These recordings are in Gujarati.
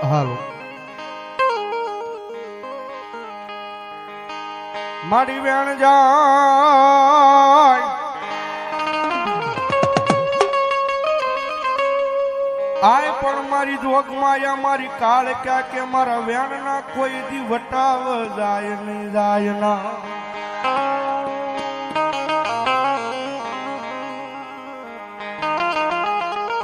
હાલો મારી વેણ જાય આય પણ મારી જોગ માયા મારી કાળ ક્યાં કે મારા વેણ ના કોઈ દી વટાવ જાય નહીં જાય ના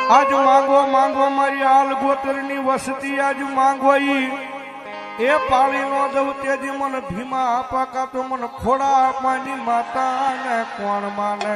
આજ માંગો માંગો મારી હાલ ગોતર ની વસતી આજ માંગો ઈ એ પાળી નો દઉં તેજી મને ભીમા આપા કા તો મને ખોડા આપવાની માતા ને કોણ માને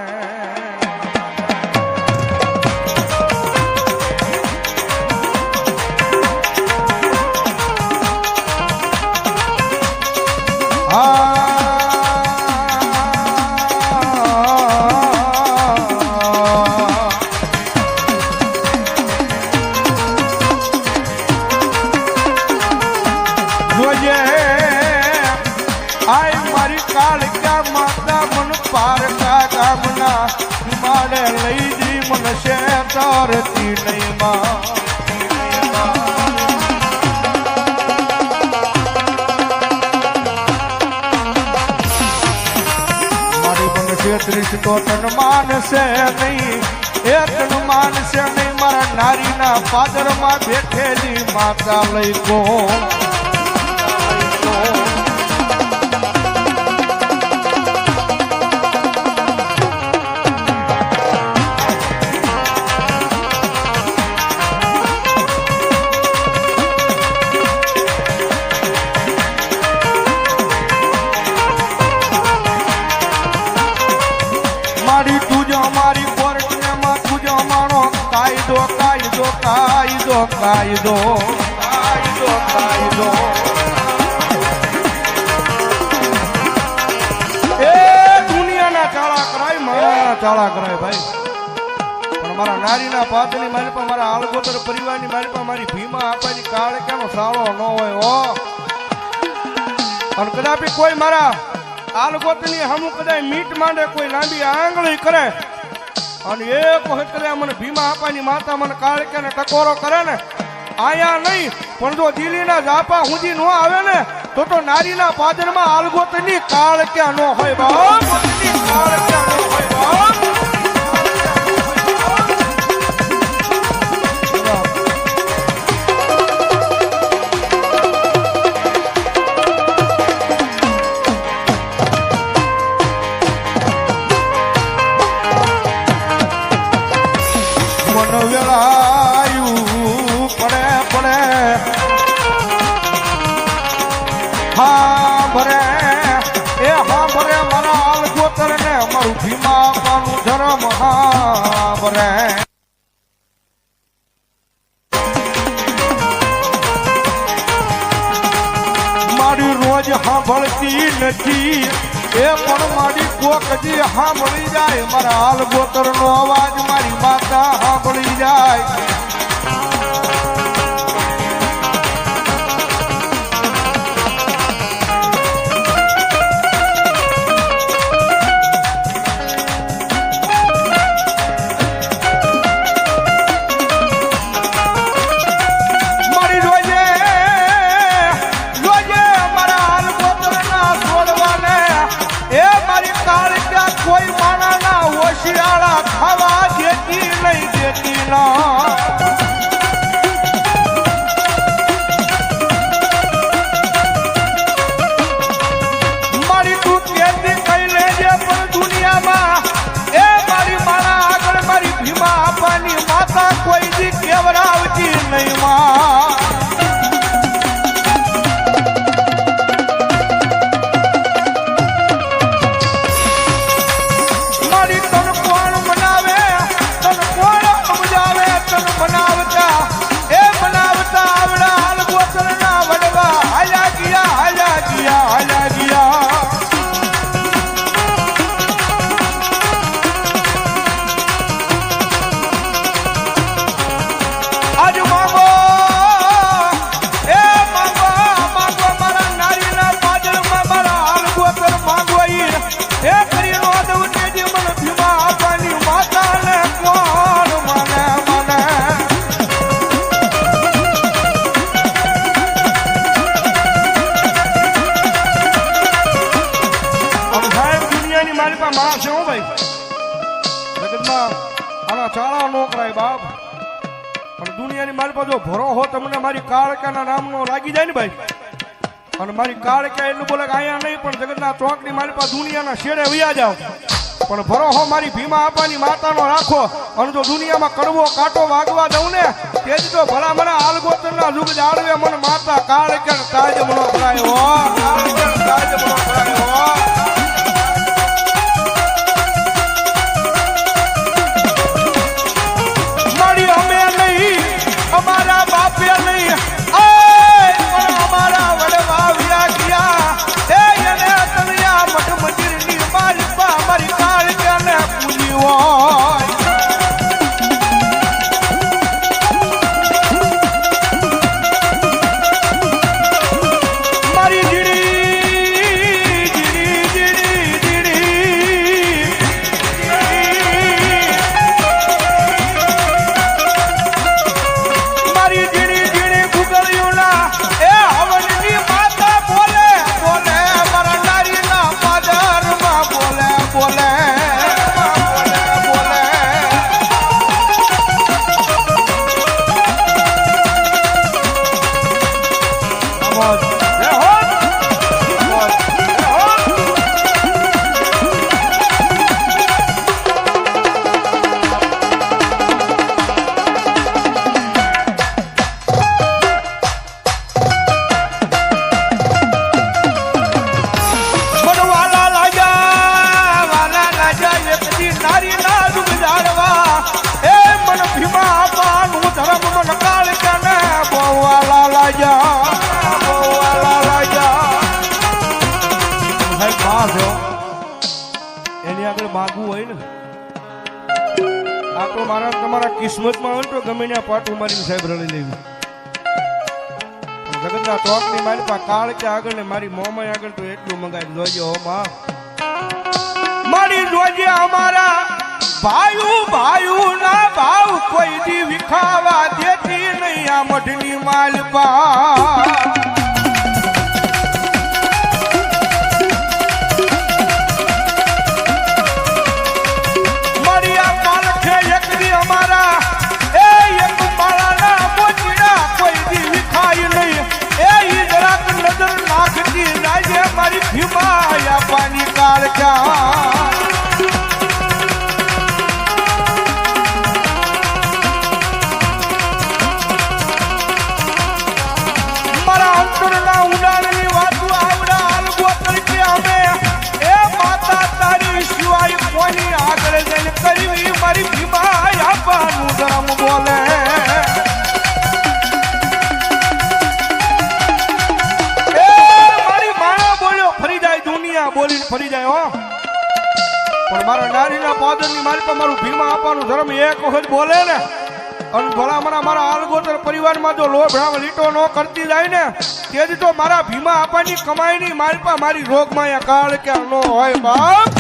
માડે લઈ જી મને શેતારતી નહીં મારી મને છેત્રીસ તો તન માનશે નહીં એ તન માનશે નહીં મારા નારીના પાદરમાં બેઠેલી માતા લઈ ગો કાયદો એ દુનિયાના ચાળા કરાય મારા ચાળા કરાય ભાઈ પણ મારા નારીના પાદની મારી પાસે મારા આલગોતર પરિવારની મારી પાસે મારી ભીમા આપવાની કાળ કેનો સાળો ન હોય હો અને કદાપી કોઈ મારા આલગોતરની હમું કદાચ મીટ માંડે કોઈ લાંબી આંગળી કરે અને એક વખત કરે મને ભીમા આપવાની માતા મને કાળ કે ટકોરો કરે ને આયા નહીં પણ જો દિલ્હીના જાપા હુંજી ન આવે ને તો નારીના પાદરમાં આલગોતની કાળ ક્યાં ન હોય બાપ કાળ ક્યાં ન હોય બાપ મારી રોજ સાંભળતી નથી એ પણ મારી કોકજી સાંભળી જાય મારા હાલ ગોતર નો અવાજ મારી માતા સાંભળી જાય કોઈ માણાના હોશિયાળા ખાવા દેતી નહીં દેતી ના મારી તું કેદી કઈ લેજે પણ દુનિયામાં એ મારી માણા આગળ મારી ભીમા આપવાની માતા કોઈ દી કેવરાવતી નહીં માં બનાવતા આના ચાળા નો કરાય બાપ. પણ દુનિયાની મારી પાસે જો ભરો હો તમને મારી કાળકાના નામનો લાગી જાય ને ભાઈ, અને મારી કાળકા એટલું બોલે કે અહીંયા નહીં પણ જગતના ચોકની મારી પાસે દુનિયાના શેડે વયા જાવ, પણ ભરો હો મારી ભીમા આપાની માતાનો રાખો. અને જો દુનિયામાં કડવો કાંટો વાગવા દઉં ને તેથી તો ભલા મને આલગોતરના જુગ જાળવે મને માતા કાળકા તાજ મનો ભરાય હો, કાળકા તાજ મનો ભરાય હો. અમારા બાપે નહીં પણ અમારા વડવા વ્યા ગયા એને તણિયા મઠ મંદિરની મારી મારી કાળકાને પૂજી હોય. મારી એની આગળ માગવું હોય ને આ તો મારા તમારા કિસ્મતમાં હોય તો ગમે ત્યાં પાટું મારીને સાહેબ રડી લેવી. જગતના ચોકની મારી પાસે કાળકે આગળ ને મારી મોમાઈ આગળ તો એટલું મંગાવી જોજો હો માં મારી જોજે અમારા ભાઈ ના ભાવ કોઈ દી વિખાવા દેતી નહીં આ મઢની માલપા. મારી ભીમાયા પાણી કાળકા મારા અંતરના ઉડાણની વાતો આવડા આલગો તરીકે અમે એ માતા તારી સિવાય કોની આગળ જઈને કરવી મારી ભીમાયા પાનું ધર્મ બોલે. બોલીને ફરી જાય હો પણ મારા નારીના પાદરની મારી પર મારું ભીમા આપવાનું ધર્મ એક વખત બોલે ને અને ભલામણા મારા આલગોતર પરિવારમાં જો લોભ રામ લીટો ન કરતી જાય ને તેથી તો મારા ભીમા આપવાની કમાઈની મારી પર મારી રોગમાં કાળ કે ન હોય બાપ.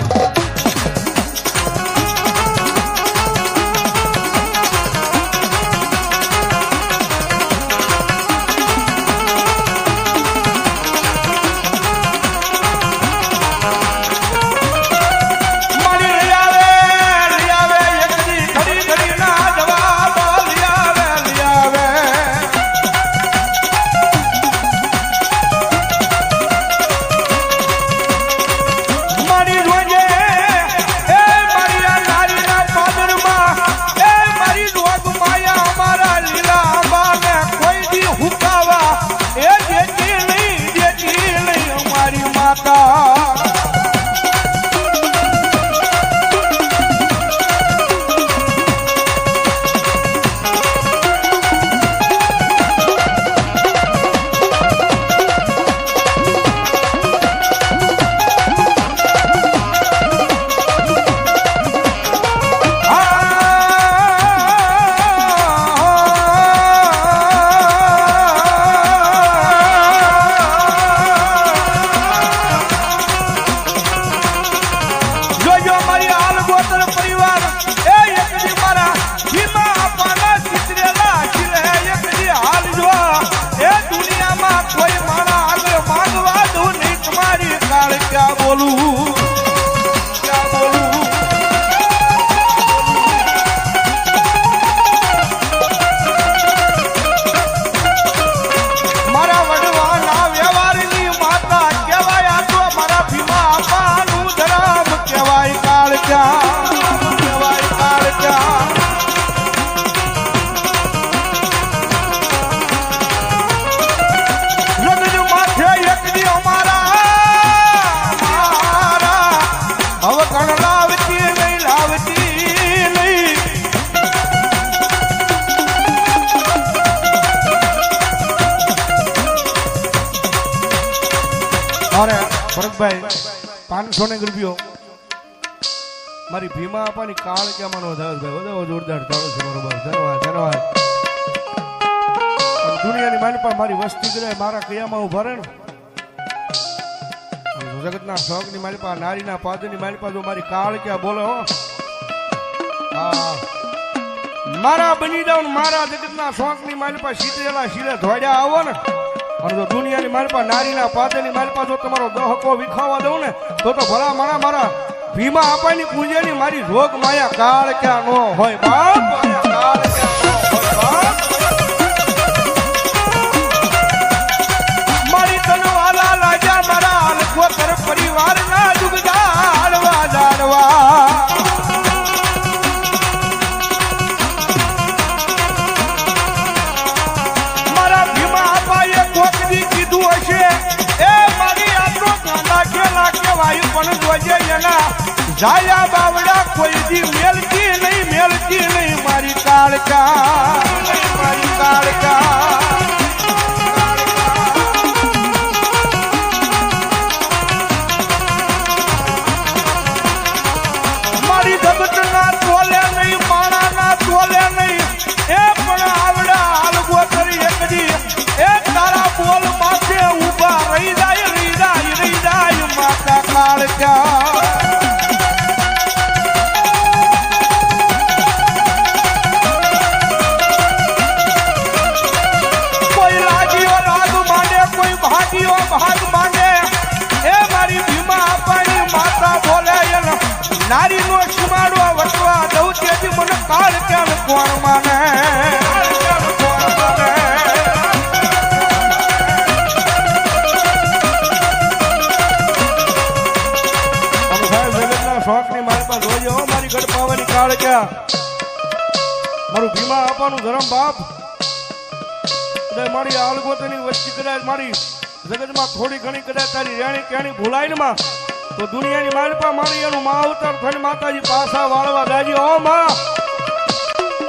મારી રોજે ભરતભાઈ 500 ને રૂપિયો મારી ભીમા આપવાની કાળ કે માનો ધવલભાઈ વધાવો જોરદાર ચાલુ છે બરોબર ધન્યવાદ ધન્યવાદ દુનિયાની માની પર મારી વસ્તી કરે મારા કયામાં ઉભા રહે ને જગતના શોખની મારી પાસે નારીના પાદની મારી પાસે મારી કાળ કે બોલે હો હા મારા બની જાવ ને મારા જગતના શોખની મારી પાસે શીતળેલા શીરે ધોડ્યા આવો ને અને જો દુનિયાની મારી પાસે નારીના પાદની મારી પાસે જો તમારો દહકો વિખાવા દઉં ને તો ભલા મારા ભીમા આપાની પૂજ્યની મારી રોગ માયા કાળ ક્યાં નો હોય બાપ કાળ મારી તનવાલા લાજા મારા અલગોતર પરિવારના જુગદાડવા જાડવા મારા ભીમા આપાએ કોકડી કીધું હશે એ મારી આટલો કાંડા કેલા કેવાય પણ જોજે એના જાયા બાવડા કોઈ દી મેલતી નહીં મારી કાળકા મારી કાળકા મારી જગતના તોલે નહીં માણાના તોલે નહીં એ પણ આવડા હાલગો કરી એકદી એ તારા બોલ માથે ઊભા રહી જાય માતા કાળકા ભાગ માંગે એ મારી ભીમા આપવાની માતા બોલે નારી નો સુમાડો વટવા દઉં તેથી મને કાળ કેમ કોણ માને શોખ ની મારી પાસે જોજો મારી ગઢપાવાની કાળ ક્યાં મારું ભીમા આપવાનું ધરમ બાપ મારી આલગોતની વચ્ચે કદાચ મારી જગતમાં થોડી ઘણી કદાચ તારી રેણી કેણી ભૂલાય ને માં તો દુનિયાની માલપા મારી એનું માવતર થઈને માતાજી પાછા વાળવા દાજી ઓ માં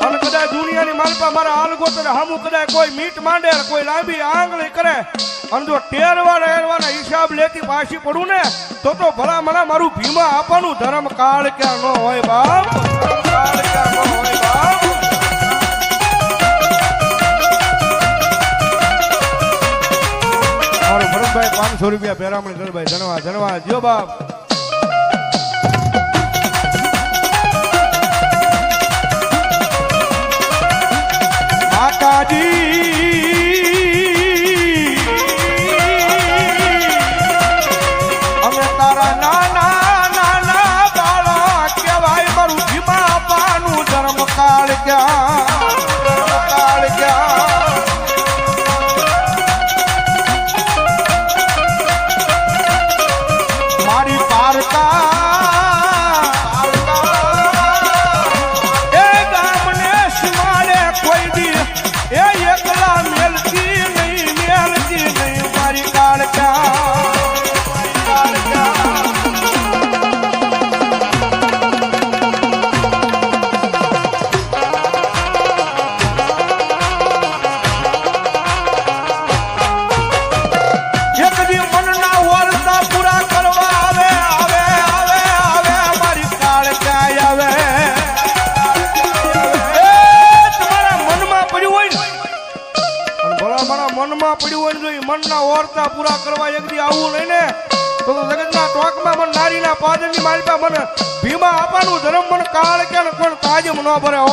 અને કદાચ દુનિયાની માલપા મારા આલગોતર હામું કદાચ કોઈ મીટ માંડે કોઈ લાંબી આંગળી કરે અને જો ટેરવાના હિસાબ લેતી પાછી પડું ને તો ભલા મને મારું ભીમા આપવાનું ધર્મ કાળ ક્યાં ન હોય બાપ કાળ ક્યાં ન હોય બાપ ભરતભાઈ 500 રૂપિયા પેરામણી કરભાઈ ધન્યવાદ ધન્યવાદ જો બાપ માતાજી અમે તારા નાના બાળા કહેવાય મારું ભીમા આપવાનું ધર્મ કાળ ક્યાં મારી પારકા એ ગામને સીમાડે કોઈ દી એ એકલા મેલતી નહીં મારી કાળકા મનમાં પડ્યું હોય ને મનના ઓરતા પૂરા કરવા એક દી આવું લઈને તો જગતના ટોકમાં મને નારીના પાદરની માલપા મને ભીમા આપવાનું ધર્મ મને કાળ કે કોણ તાજમ ન ભરે હો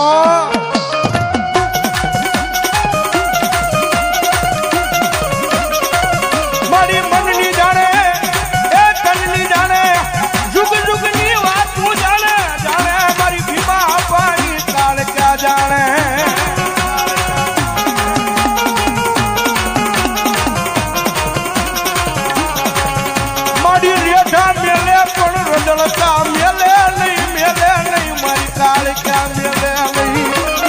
મારી મનની જાણે એ તનની જાણે જુગની વાત તું જાણે મારી ભીમા આપવાની કાળ ક્યાં જાણે મેલે પણ રજળતા મેલે નહીં મારી કાળ ક્યાં મેલે નહીં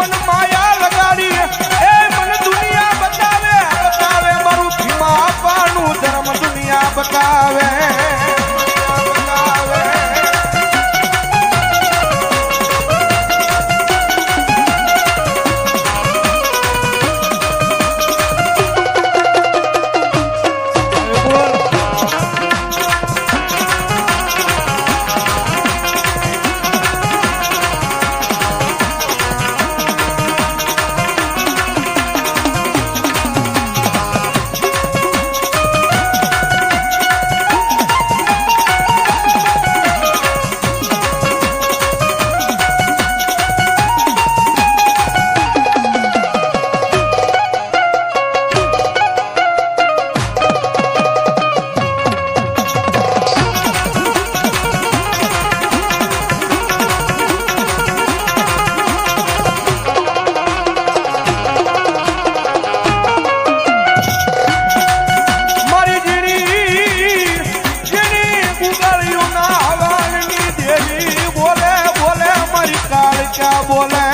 મન માયા લગાડી એ મન દુનિયા બતાવે બતાવે મારું ભીમા આપવાનું ધર્મ દુનિયા બતાવે બોલે